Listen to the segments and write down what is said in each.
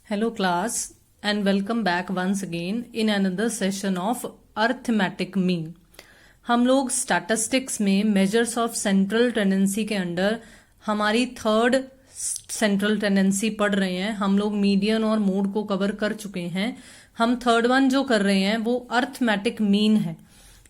Hello class and welcome back once again in another session of arithmetic mean। हम लोग statistics में measures of central tendency के under हमारी third central tendency पढ़ रहे हैं। हम लोग मीडियन और मोड को कवर कर चुके हैं। हम थर्ड वन जो कर रहे हैं वो अर्थमेटिक मीन है।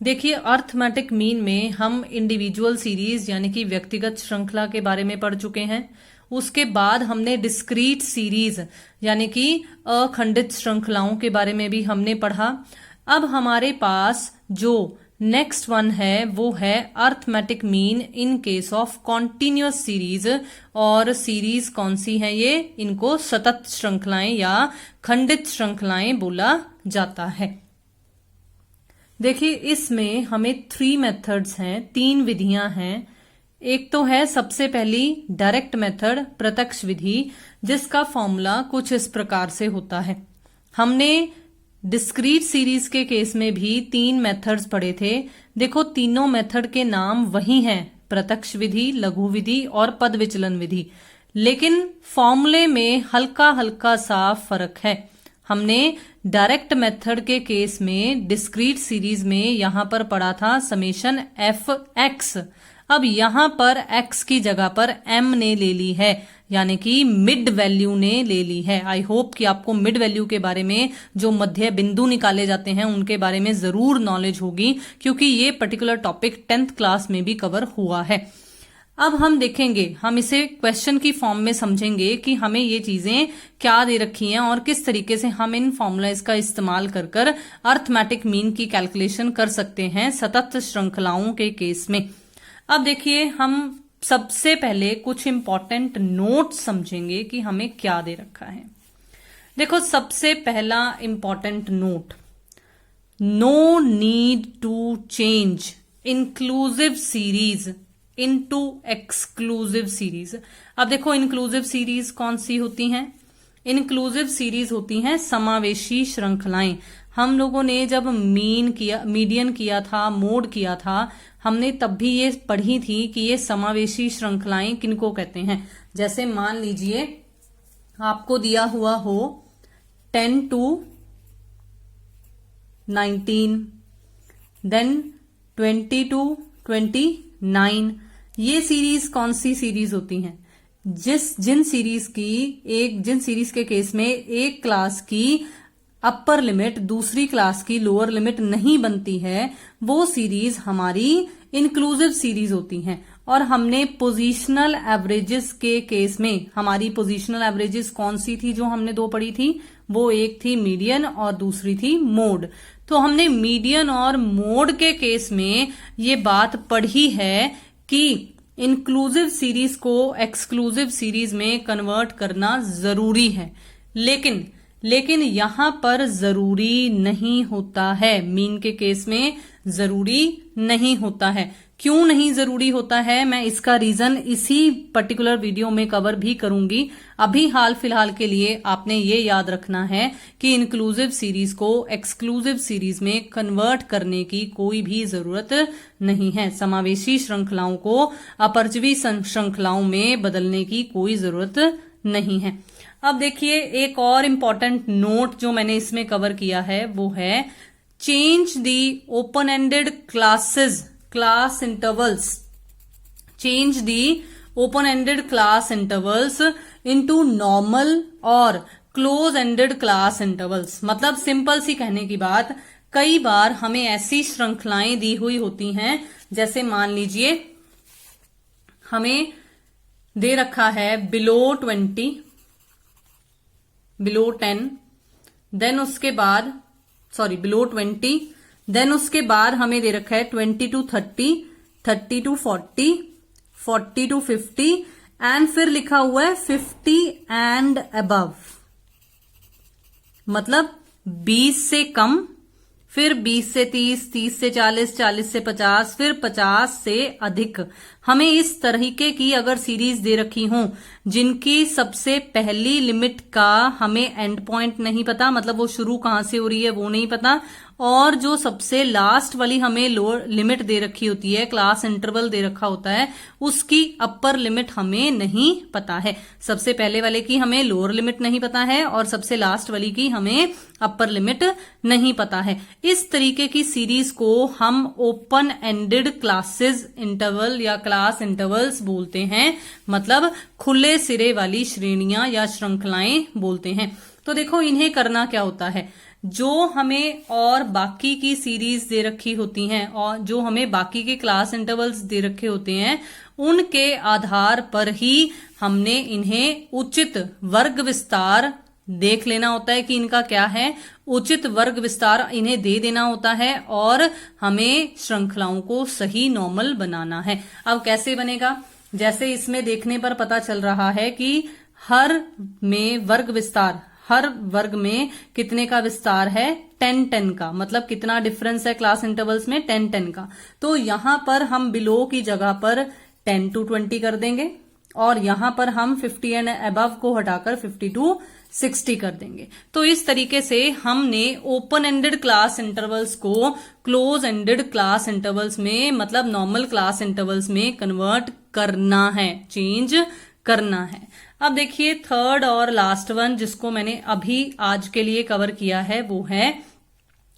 देखिए अर्थमेटिक मीन में हम इंडिविजुअल सीरीज यानी कि व्यक्तिगत श्रृंखला के बारे में पढ़ चुके हैं। उसके बाद हमने डिस्क्रीट सीरीज यानी कि अखंडित श्रृंखलाओं के बारे में भी हमने पढ़ा। अब हमारे पास जो नेक्स्ट वन है वो है arithmetic mean in case of continuous series. और सीरीज कौन सी है ये? इनको सतत श्रृंखलाएं या खंडित श्रृंखलाएं बोला जाता है। देखिए इसमें हमें 3 मेथड्स हैं, 3 विधियां हैं। एक तो है सबसे पहली डायरेक्ट मेथड प्रत्यक्ष विधि, जिसका फॉर्मूला कुछ इस प्रकार से होता है। हमने डिस्क्रीट सीरीज के केस में भी 3 मेथड्स पढ़े थे। देखो तीनों मेथड के नाम वही हैं, प्रत्यक्ष विधि, लघु विधि और पद विचलन विधि, लेकिन फॉर्मूले में हल्का हल्का सा फर्क है। हमने डायरेक्ट मेथड के केस में डिस्क्रीट सीरीज में यहां पर पढ़ा था समेशन एफ एक्स। अब यहां पर x की जगह पर m ने ले ली है, यानी कि मिड वैल्यू ने ले ली है। आई होप कि आपको मिड वैल्यू के बारे में जो मध्य बिंदु निकाले जाते हैं उनके बारे में जरूर नॉलेज होगी, क्योंकि ये पर्टिकुलर टॉपिक 10th क्लास में भी कवर हुआ है। अब हम देखेंगे, हम इसे क्वेश्चन की फॉर्म में समझेंगे कि हमें ये चीजें क्या दे रखी हैं और किस तरीके से हम इन फॉर्मूलाज का इस्तेमाल कर कर अर्थमेटिक मीन की कैलकुलेशन कर सकते हैं सतत श्रृंखलाओं के केस में। अब देखिए हम सबसे पहले कुछ इंपॉर्टेंट नोट्स समझेंगे कि हमें क्या दे रखा है। देखो सबसे पहला important note, no need to change inclusive series into exclusive series. अब देखो इंक्लूसिव सीरीज कौन सी होती हैं? इंक्लूसिव सीरीज होती हैं समावेशी श्रृंखलाएं। हम लोगों ने जब मीडियन किया था, मोड किया था, हमने तब भी ये पढ़ी थी कि ये समावेशी श्रृंखलाएं किनको कहते हैं। जैसे मान लीजिए आपको दिया हुआ हो 10 to 19, देन 20 to 29। ये सीरीज कौन सी सीरीज होती हैं? जिन सीरीज के केस में एक क्लास की अपर लिमिट दूसरी क्लास की लोअर लिमिट नहीं बनती है, वो सीरीज हमारी इंक्लूसिव सीरीज होती हैं। और हमने पोजीशनल एवरेजेस के केस में हमारी पोजीशनल एवरेजेस कौन सी थी जो हमने 2 पढ़ी थी? वो एक थी मीडियन और दूसरी थी मोड। तो हमने मीडियन और मोड के केस में ये बात पढ़ी है कि इंक्लूसिव सीरीज को एक्सक्लूसिव सीरीज में कन्वर्ट करना जरूरी है, लेकिन यहां पर जरूरी नहीं होता है। मीन के केस में जरूरी नहीं होता है। क्यों नहीं जरूरी होता है, मैं इसका रीजन इसी पर्टिकुलर वीडियो में कवर भी करूंगी। अभी हाल फिलहाल के लिए आपने ये याद रखना है कि इंक्लूसिव सीरीज को एक्सक्लूसिव सीरीज में कन्वर्ट करने की कोई भी जरूरत नहीं है। समावेशी श्रृंखलाओं को अपरजवी श्रृंखलाओं में बदलने की कोई जरूरत नहीं है। अब देखिए एक और इंपॉर्टेंट नोट जो मैंने इसमें कवर किया है वो है change the open ended class intervals. Change the open ended class intervals into normal और क्लोज एंडेड क्लास इंटरवल्स। मतलब सिंपल सी कहने की बात, कई बार हमें ऐसी श्रृंखलाएं दी हुई होती हैं, जैसे मान लीजिए हमें दे रखा है बिलो 20, बिलो 10, देन उसके बाद बिलो 20, देन उसके बाद हमें दे रखा है 20 to 30, 30 to 40, 40 to 50 एंड फिर लिखा हुआ है 50 एंड अबव। मतलब 20 से कम, फिर 20 से 30, 30 से 40, 40 से 50, फिर 50 से अधिक। हमें इस तरीके की अगर सीरीज दे रखी हो जिनकी सबसे पहली लिमिट का हमें एंड पॉइंट नहीं पता, मतलब वो शुरू कहां से हो रही है वो नहीं पता, और जो सबसे लास्ट वाली हमें लोअर लिमिट दे रखी होती है, क्लास इंटरवल दे रखा होता है, उसकी अपर लिमिट हमें नहीं पता है। सबसे पहले वाले की हमें लोअर लिमिट नहीं पता है और सबसे लास्ट वाली की हमें अपर लिमिट नहीं पता है। इस तरीके की सीरीज को हम ओपन एंडेड क्लासेस इंटरवल या क्लास इंटरवल्स बोलते हैं, मतलब खुले सिरे वाली श्रेणियां या श्रृंखलाएं बोलते हैं। तो देखो इन्हें करना क्या होता है, जो हमें और बाकी की सीरीज दे रखी होती हैं और जो हमें बाकी के क्लास इंटरवल्स दे रखे होते हैं, उनके आधार पर ही हमने इन्हें उचित वर्ग विस्तार देख लेना होता है कि इनका क्या है, उचित वर्ग विस्तार इन्हें दे देना होता है और हमें श्रृंखलाओं को सही नॉर्मल बनाना है। अब कैसे बनेगा, जैसे इसमें देखने पर पता चल रहा है कि हर में वर्ग विस्तार, हर वर्ग में कितने का विस्तार है, 10-10 का, मतलब कितना डिफरेंस है क्लास इंटरवल्स में, 10-10 का। तो यहां पर हम बिलो की जगह पर 10 to 20 कर देंगे और यहां पर हम 50 एंड अबव को हटाकर 50 to 60 कर देंगे। तो इस तरीके से हमने ओपन एंडेड क्लास इंटरवल्स को क्लोज एंडेड क्लास इंटरवल्स में, मतलब नॉर्मल क्लास इंटरवल्स में कन्वर्ट करना है, चेंज करना है। अब देखिए थर्ड और लास्ट वन जिसको मैंने अभी आज के लिए कवर किया है वो है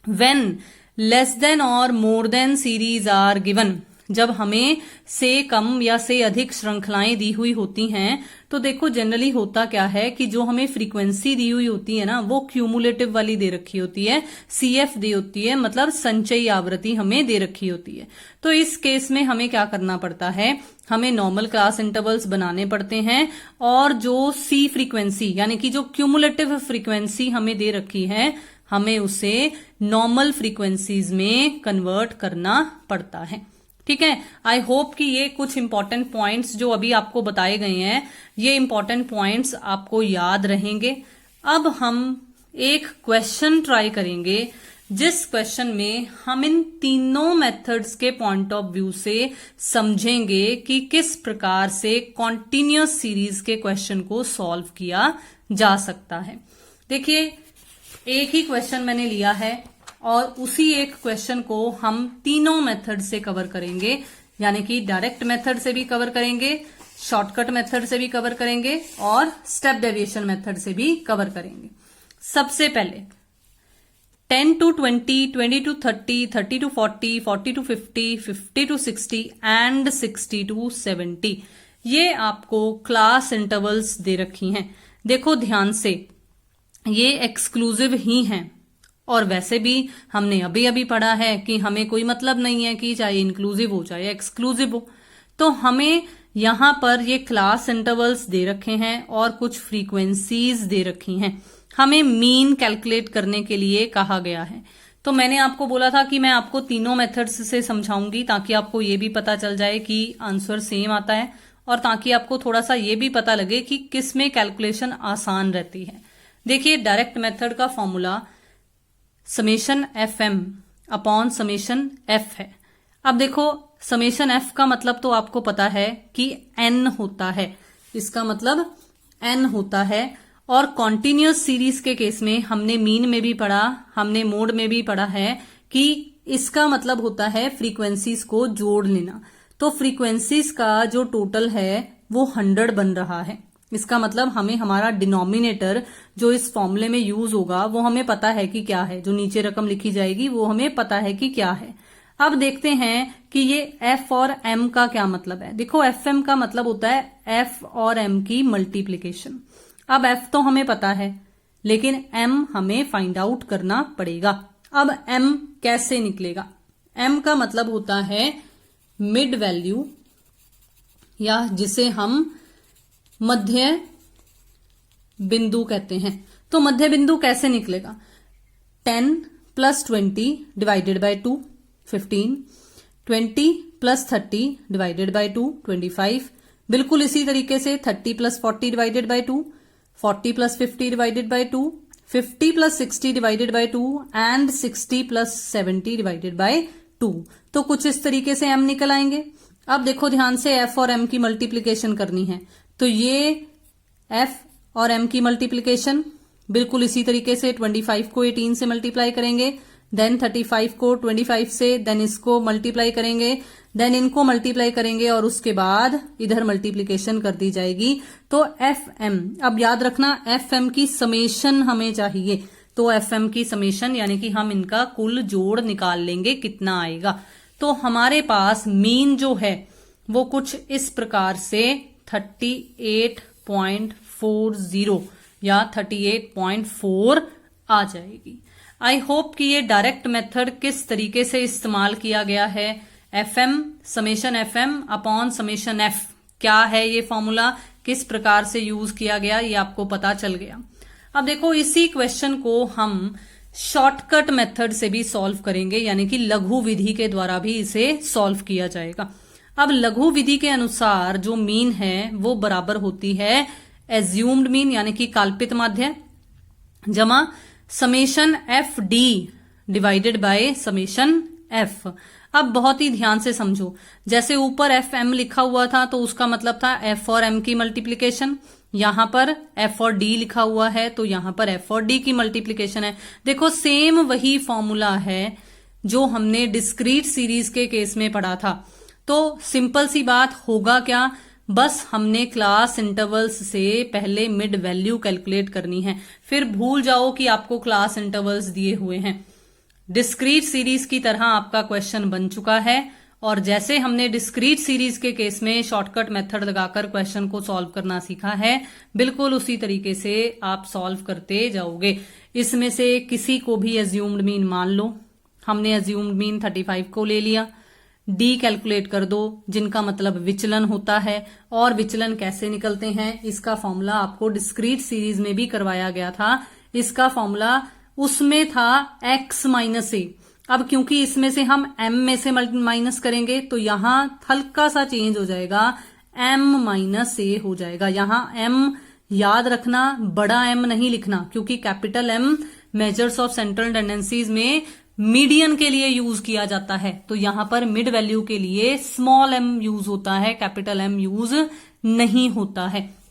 व्हेन लेस देन और more than series are given. जब हमें से कम या से अधिक श्रृंखलाएं दी हुई होती हैं, तो देखो जनरली होता क्या है कि जो हमें फ्रीक्वेंसी दी हुई होती है ना, वो क्यूमुलेटिव वाली दे रखी होती है, CF दी होती है, मतलब संचयी आवृत्ति हमें दे रखी होती है। तो इस केस में हमें क्या करना पड़ता है, हमें नॉर्मल क्लास इंटरवल्स बनाने पड़ते हैं और जो C फ्रीक्वेंसी यानी कि जो क्यूमुलेटिव फ्रीक्वेंसी हमें दे रखी है, हमें उसे नॉर्मल फ्रीक्वेंसीज में कन्वर्ट करना पड़ता है। ठीक है, आई होप कि ये कुछ इंपॉर्टेंट पॉइंट्स जो अभी आपको बताए गए हैं, ये इंपॉर्टेंट पॉइंट्स आपको याद रहेंगे। अब हम एक क्वेश्चन ट्राई करेंगे जिस क्वेश्चन में हम इन तीनों मेथड्स के पॉइंट ऑफ व्यू से समझेंगे कि किस प्रकार से कॉन्टिन्यूअस सीरीज के क्वेश्चन को सॉल्व किया जा सकता है। देखिए एक ही क्वेश्चन मैंने लिया है और उसी एक क्वेश्चन को हम तीनों मेथड से कवर करेंगे, यानी कि डायरेक्ट मेथड से भी कवर करेंगे, शॉर्टकट मेथड से भी कवर करेंगे और स्टेप डेविएशन मेथड से भी कवर करेंगे। सबसे पहले 10 to 20, 20 to 30, 30 to 40, 40 to 50, 50 to 60 and 60 to 70 ये आपको क्लास इंटरवल्स दे रखी हैं। देखो ध्यान से, ये एक्सक्लूसिव ही हैं और वैसे भी हमने अभी अभी पढ़ा है कि हमें कोई मतलब नहीं है कि चाहे इंक्लूसिव हो चाहे एक्सक्लूसिव हो। तो हमें यहां पर ये क्लास इंटरवल्स दे रखे हैं और कुछ फ्रीक्वेंसीज दे रखी हैं। हमें मीन कैलकुलेट करने के लिए कहा गया है। तो मैंने आपको बोला था कि मैं आपको तीनों मेथड्स से समझाऊंगी ताकि आपको ये भी पता चल जाए कि आंसर सेम आता है और ताकि आपको थोड़ा सा ये भी पता लगे कि किस में कैलकुलेशन आसान रहती है। देखिए डायरेक्ट मेथड का formula summation FM upon summation F है। अब देखो समेशन F का मतलब तो आपको पता है कि N होता है, इसका मतलब N होता है। और कॉन्टिन्यूअस सीरीज के केस में हमने मीन में भी पढ़ा, हमने मोड में भी पढ़ा है कि इसका मतलब होता है फ्रीक्वेंसीज को जोड़ लेना। तो फ्रीक्वेंसीज का जो टोटल है वो 100 बन रहा है। इसका मतलब हमें हमारा डिनोमिनेटर जो इस फॉर्मूले में यूज होगा वो हमें पता है कि क्या है, जो नीचे रकम लिखी जाएगी वो हमें पता है कि क्या है। अब देखते हैं कि ये F और M का क्या मतलब है। देखो FM का मतलब होता है F और M की मल्टीप्लीकेशन। अब F तो हमें पता है लेकिन M हमें फाइंड आउट करना पड़ेगा। अब M कैसे निकलेगा? M का मतलब होता है मिड वैल्यू या जिसे हम मध्य बिंदु कहते हैं। तो मध्य बिंदु कैसे निकलेगा? 10 + 20 डिवाइडेड बाय 2 15, 20 + 30 डिवाइडेड बाय 2 25। बिल्कुल इसी तरीके से 30 + 40 divided by 2, 40 + 50 divided by 2, 50 + 60 divided by 2 and 60 + 70 divided by 2। तो कुछ इस तरीके से M निकल आएंगे। अब देखो ध्यान से F और M की मल्टीप्लीकेशन करनी है, तो ये F और M की मल्टीप्लीकेशन बिल्कुल इसी तरीके से 25 को 18 से मल्टीप्लाई करेंगे, देन 35 को 25 से, देन इसको मल्टीप्लाई करेंगे, देन इनको मल्टीप्लाई करेंगे और उसके बाद इधर मल्टीप्लीकेशन कर दी जाएगी। तो FM, अब याद रखना FM की समेशन हमें चाहिए, तो FM की समेशन यानी कि हम इनका कुल जोड़ निकाल लेंगे कितना आएगा। तो हमारे पास मीन जो है वो कुछ इस प्रकार से 38.40 या 38.4 आ जाएगी। आई होप कि ये डायरेक्ट मेथड किस तरीके से इस्तेमाल किया गया है, FM summation FM upon summation F, क्या है ये फॉर्मूला, किस प्रकार से यूज किया गया, ये आपको पता चल गया। अब देखो इसी क्वेश्चन को हम शॉर्टकट मेथड से भी सॉल्व करेंगे, यानी कि लघु विधि के द्वारा भी इसे सॉल्व किया जाएगा। अब लघु विधि के अनुसार जो मीन है वो बराबर होती है एज्यूम्ड मीन यानी कि काल्पित माध्य जमा summation FD divided by summation F। अब बहुत ही ध्यान से समझो, जैसे ऊपर FM लिखा हुआ था तो उसका मतलब था F और M की मल्टीप्लीकेशन, यहां पर F और D लिखा हुआ है तो यहां पर F और D की मल्टीप्लीकेशन है। देखो सेम वही फॉर्मूला है जो हमने डिस्क्रीट सीरीज के केस में पढ़ा था। तो सिंपल सी बात, होगा क्या, बस हमने क्लास इंटरवल्स से पहले मिड वैल्यू कैलकुलेट करनी है, फिर भूल जाओ कि आपको क्लास इंटरवल्स दिए हुए हैं। डिस्क्रीट सीरीज की तरह आपका क्वेश्चन बन चुका है, और जैसे हमने डिस्क्रीट सीरीज के केस में शॉर्टकट मेथड लगाकर क्वेश्चन को सॉल्व करना सीखा है, बिल्कुल उसी तरीके से आप सॉल्व करते जाओगे। इसमें से किसी को भी एज्यूम्ड मीन मान लो, हमने एज्यूम्ड मीन 35 को ले लिया, डी कैलकुलेट कर दो जिनका मतलब विचलन होता है, और विचलन कैसे निकलते हैं इसका फॉर्मूला आपको डिस्क्रीट सीरीज में भी करवाया गया था। इसका फॉर्मूला उसमें था x माइनस ए, अब क्योंकि इसमें से हम m में से माइनस करेंगे तो यहां हल्का सा चेंज हो जाएगा, m माइनस ए हो जाएगा। यहां m याद रखना, बड़ा M नहीं लिखना, क्योंकि capital M measures of central tendencies में मीडियन के लिए यूज किया जाता है, तो यहां पर मिड वैल्यू के लिए स्मॉल m यूज होता है, कैपिटल M यूज नहीं होता है।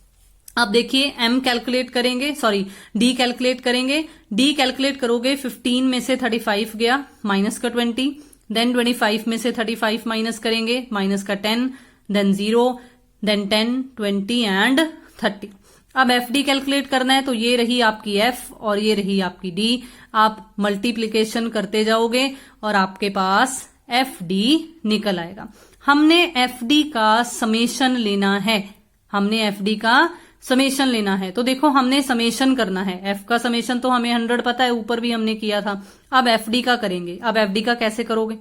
अब देखिए m कैलकुलेट करेंगे, सॉरी d कैलकुलेट करेंगे, d कैलकुलेट करोगे 15 में से 35 गया माइनस का 20, देन 25 में से 35 माइनस करेंगे माइनस का 10, देन 0, देन 10, 20 एंड 30। अब FD कैलकुलेट करना है तो ये रही आपकी F और ये रही आपकी D, आप मल्टीप्लीकेशन करते जाओगे और आपके पास FD निकल आएगा। हमने FD का समेशन लेना है, हमने FD का समेशन लेना है, तो देखो हमने समेशन करना है। F का समेशन तो हमें 100 पता है, ऊपर भी हमने किया था। अब FD का करेंगे। अब FD का कैसे करोगे,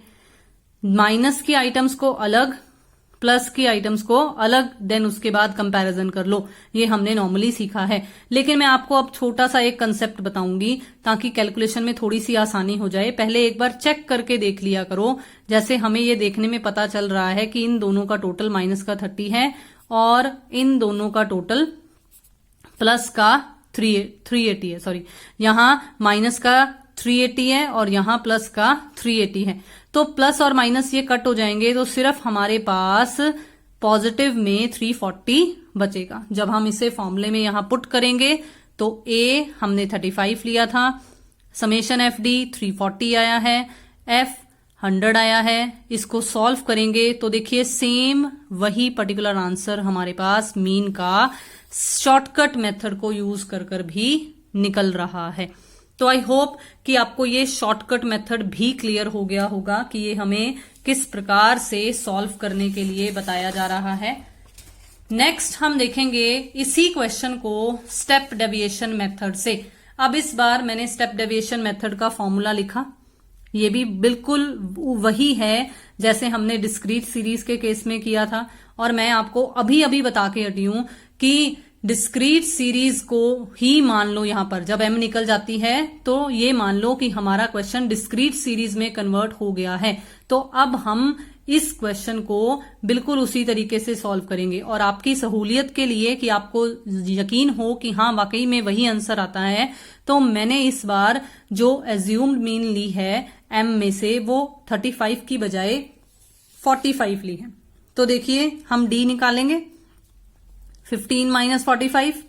माइनस की आइटम्स को अलग, प्लस की आइटम्स को अलग, देन उसके बाद कंपैरिजन कर लो, ये हमने नॉर्मली सीखा है। लेकिन मैं आपको अब छोटा सा एक कंसेप्ट बताऊंगी ताकि कैलकुलेशन में थोड़ी सी आसानी हो जाए। पहले एक बार चेक करके देख लिया करो, जैसे हमें ये देखने में पता चल रहा है कि इन दोनों का टोटल माइनस का 30 है और इन दोनों का टोटल प्लस का 380 है, सॉरी यहां माइनस का 380 है और यहां प्लस का 380 है, तो प्लस और माइनस ये कट हो जाएंगे, तो सिर्फ हमारे पास पॉजिटिव में 340 बचेगा। जब हम इसे फॉर्मूले में यहां पुट करेंगे तो A हमने 35 लिया था, समेशन FD 340 आया है, F 100 आया है। इसको सॉल्व करेंगे तो देखिए सेम वही पर्टिकुलर आंसर हमारे पास मीन का शॉर्टकट मेथड को यूज कर भी निकल रहा है। तो आई होप कि आपको ये शॉर्टकट मेथड भी क्लियर हो गया होगा कि ये हमें किस प्रकार से सॉल्व करने के लिए बताया जा रहा है। नेक्स्ट हम देखेंगे इसी क्वेश्चन को स्टेप डेविएशन मेथड से। अब इस बार मैंने स्टेप डेविएशन मेथड का फॉर्मूला लिखा, ये भी बिल्कुल वही है जैसे हमने डिस्क्रीट सीरीज के केस में किया था, और मैं आपको अभी अभी बता के हटी हूं कि डिस्क्रीट सीरीज को ही मान लो, यहां पर जब m निकल जाती है तो ये मान लो कि हमारा क्वेश्चन डिस्क्रीट सीरीज में कन्वर्ट हो गया है। तो अब हम इस क्वेश्चन को बिल्कुल उसी तरीके से सॉल्व करेंगे, और आपकी सहूलियत के लिए कि आपको यकीन हो कि हाँ वाकई में वही आंसर आता है, तो मैंने इस बार जो एज्यूम्ड मीन ली है m में से वो 35 की बजाय 45 ली है। तो देखिए हम d निकालेंगे, 15 माइनस 45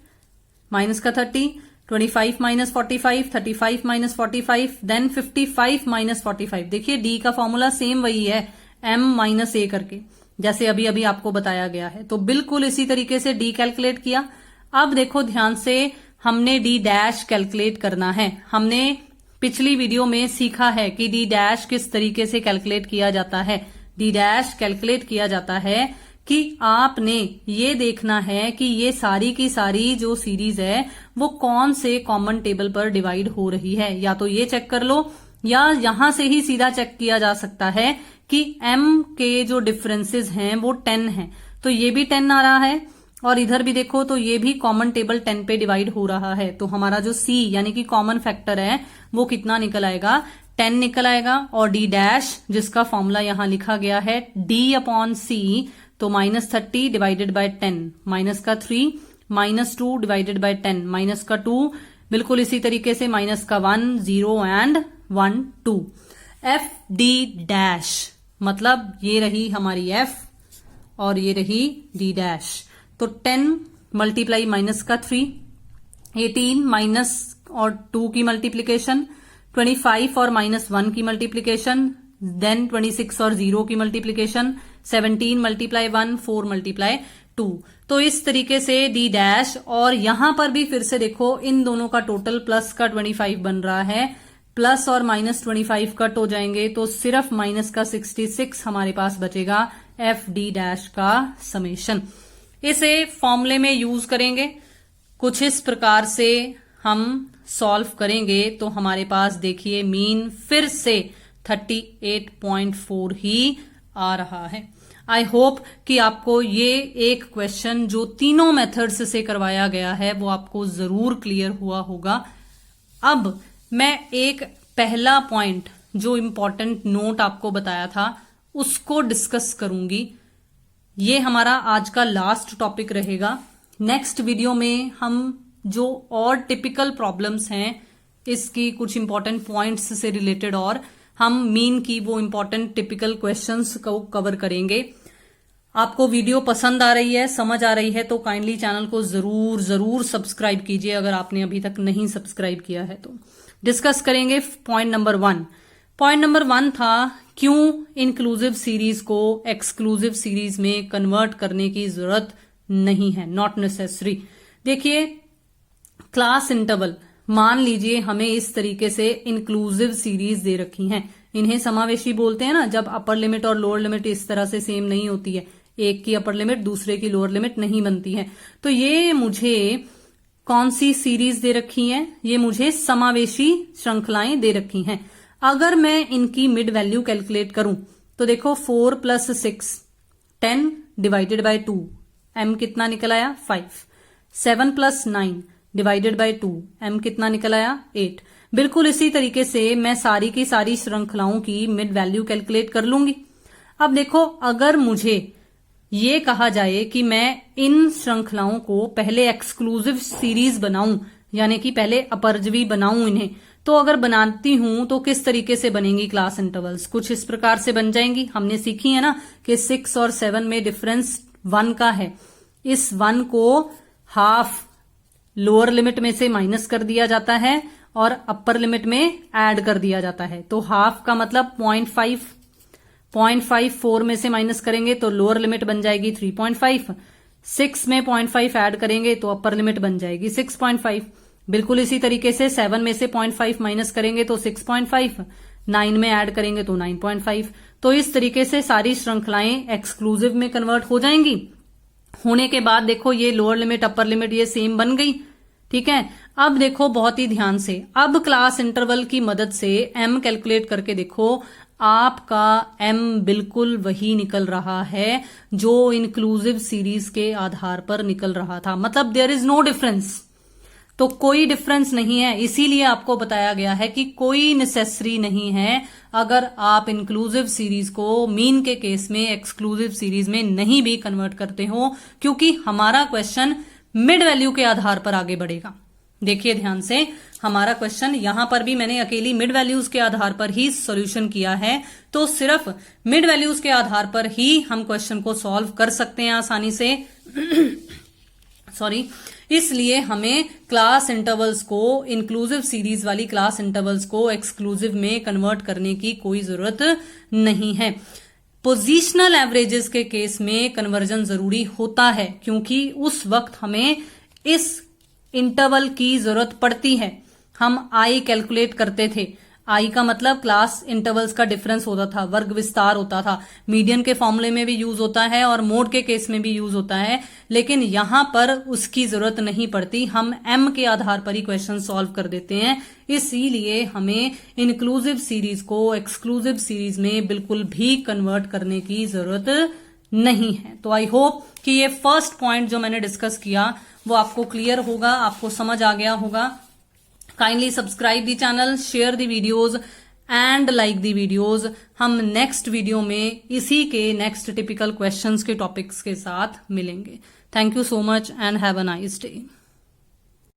माइनस का 30, 25 माइनस 45, 35 माइनस 45, देन 55 माइनस 45। देखिए डी का फॉर्मूला सेम वही है, m माइनस ए करके, जैसे अभी अभी आपको बताया गया है। तो बिल्कुल इसी तरीके से डी कैलकुलेट किया। अब देखो ध्यान से, हमने डी डैश कैलकुलेट करना है। हमने पिछली वीडियो में सीखा है कि डी डैश किस तरीके से कैलकुलेट किया जाता है। डी डैश कैलकुलेट किया जाता है कि आपने ये देखना है कि ये सारी की सारी जो सीरीज है वो कौन से कॉमन टेबल पर डिवाइड हो रही है। या तो ये चेक कर लो, या यहां से ही सीधा चेक किया जा सकता है कि m के जो डिफरेंसेस हैं वो 10 हैं, तो ये भी 10 आ रहा है, और इधर भी देखो तो ये भी कॉमन टेबल 10 पे डिवाइड हो रहा है। तो हमारा जो c यानी कि कॉमन फैक्टर है वो कितना निकल आएगा, 10 निकल आएगा। और डी डैश जिसका फॉर्मूला यहां लिखा गया है d अपॉन c, तो -30 डिवाइडेड बाय 10, माइनस का 3, -2 डिवाइडेड बाय 10, माइनस का 2, बिल्कुल इसी तरीके से माइनस का 1, 0 एंड 1, 2। एफ डी डैश मतलब ये रही हमारी f और ये रही डी डैश। तो 10 मल्टीप्लाई माइनस का 3, 18 माइनस और 2 की मल्टीप्लीकेशन, 25 और -1 की मल्टीप्लीकेशन, देन 26 और 0 की मल्टीप्लीकेशन, 17 मल्टीप्लाई 1, 4 मल्टीप्लाई 2। तो इस तरीके से डी डैश, और यहां पर भी फिर से देखो इन दोनों का टोटल प्लस का 25 बन रहा है, प्लस और -25 कट हो जाएंगे तो सिर्फ माइनस का 66 हमारे पास बचेगा एफ डी डैश का समेशन। इसे फॉर्मूले में यूज करेंगे, कुछ इस प्रकार से हम सॉल्व करेंगे तो हमारे पास देखिए मीन फिर से 38.4 ही आ रहा है। आई होप कि आपको ये एक क्वेश्चन जो तीनों मेथड्स से करवाया गया है वो आपको जरूर क्लियर हुआ होगा। अब मैं एक पहला पॉइंट जो इम्पोर्टेंट नोट आपको बताया था उसको डिस्कस करूंगी। ये हमारा आज का लास्ट टॉपिक रहेगा। नेक्स्ट वीडियो में हम जो और टिपिकल प्रॉब्लम्स हैं इसकी कुछ इंपॉर्टेंट पॉइंट्स से रिलेटेड और हम मीन की वो इंपॉर्टेंट टिपिकल क्वेश्चंस को कवर करेंगे। आपको वीडियो पसंद आ रही है, समझ आ रही है तो काइंडली चैनल को जरूर जरूर सब्सक्राइब कीजिए अगर आपने अभी तक नहीं सब्सक्राइब किया है तो। डिस्कस करेंगे पॉइंट नंबर 1। पॉइंट नंबर 1 था क्यों इंक्लूसिव सीरीज को एक्सक्लूसिव सीरीज में कन्वर्ट करने की जरूरत नहीं है, नॉट नेसेसरी। देखिए क्लास इंटरवल, मान लीजिए हमें इस तरीके से इंक्लूसिव सीरीज दे रखी हैं, इन्हें समावेशी बोलते हैं ना, जब अपर लिमिट और लोअर लिमिट इस तरह से सेम नहीं होती है, एक की अपर लिमिट दूसरे की लोअर लिमिट नहीं बनती है। तो ये मुझे कौन सी सीरीज दे रखी है, ये मुझे समावेशी श्रृंखलाएं दे रखी हैं। अगर मैं इनकी मिड वैल्यू कैलकुलेट करूं तो देखो 4 + 6 10 डिवाइडेड बाय 2, m कितना निकल आया 5। 7 + 9 डिवाइडेड बाय 2, m कितना निकल आया 8। बिल्कुल इसी तरीके से मैं सारी की सारी श्रृंखलाओं की मिड वैल्यू कैलकुलेट कर लूंगी। अब देखो अगर मुझे ये कहा जाए कि मैं इन श्रृंखलाओं को पहले एक्सक्लूसिव सीरीज बनाऊं, यानी कि पहले अपरजवी बनाऊं इन्हें, तो अगर बनाती हूं तो किस तरीके से बनेंगी क्लास इंटरवल्स, कुछ इस प्रकार से बन जाएंगी। हमने सीखी है ना कि 6 और 7 में डिफरेंस 1 का है, इस 1 को हाफ लोअर लिमिट में से माइनस कर दिया जाता है और अपर लिमिट में ऐड कर दिया जाता है। तो हाफ का मतलब 0.5 4 में से माइनस करेंगे तो लोअर लिमिट बन जाएगी 3.5, 6 में 0.5 ऐड करेंगे तो अपर लिमिट बन जाएगी 6.5। बिल्कुल इसी तरीके से 7 में से 0.5 माइनस करेंगे तो 6.5, 9 में ऐड करेंगे तो 9.5। तो इस तरीके से सारी श्रृंखलाएं एक्सक्लूसिव में कन्वर्ट हो जाएंगी। होने के बाद देखो ये लोअर लिमिट अपर लिमिट ये सेम बन गई, ठीक है। अब देखो बहुत ही ध्यान से, अब क्लास इंटरवल की मदद से m कैलकुलेट करके देखो, आपका m बिल्कुल वही निकल रहा है जो इंक्लूसिव सीरीज के आधार पर निकल रहा था, मतलब देयर इज नो डिफरेंस। तो कोई डिफरेंस नहीं है, इसीलिए आपको बताया गया है कि कोई नेसेसरी नहीं है अगर आप इंक्लूसिव सीरीज को मीन के केस में एक्सक्लूसिव सीरीज में नहीं भी कन्वर्ट करते हो, क्योंकि हमारा क्वेश्चन मिड वैल्यू के आधार पर आगे बढ़ेगा। देखिए ध्यान से, हमारा क्वेश्चन यहां पर भी मैंने अकेली मिड वैल्यूज के आधार पर ही सॉल्यूशन किया है, तो सिर्फ मिड वैल्यूज के आधार पर ही हम क्वेश्चन को सॉल्व कर सकते हैं आसानी से। इसलिए हमें क्लास इंटरवल्स को, इंक्लूसिव सीरीज वाली क्लास इंटरवल्स को एक्सक्लूसिव में कन्वर्ट करने की कोई जरूरत नहीं है। पोजीशनल एवरेजेस के केस में कन्वर्जन जरूरी होता है, क्योंकि उस वक्त हमें इस इंटरवल की जरूरत पड़ती है। हम आई कैलकुलेट करते थे, आई का मतलब क्लास इंटरवल्स का डिफरेंस होता था, वर्ग विस्तार होता था। मीडियन के फॉर्मूले में भी यूज होता है और मोड के केस में भी यूज होता है, लेकिन यहां पर उसकी जरूरत नहीं पड़ती। हम एम के आधार पर ही क्वेश्चन सॉल्व कर देते हैं। इसीलिए हमें इंक्लूसिव सीरीज को एक्सक्लूसिव सीरीज में बिल्कुल भी कन्वर्ट करने की जरूरत नहीं है। तो आई होप कि ये फर्स्ट पॉइंट जो मैंने डिस्कस किया वो आपको क्लियर होगा, आपको समझ आ गया होगा। Kindly subscribe the channel, share the videos and like the videos. हम नेक्स्ट वीडियो में इसी के नेक्स्ट टिपिकल क्वेश्चंस के टॉपिक्स के साथ मिलेंगे। Thank you so much and have a nice day.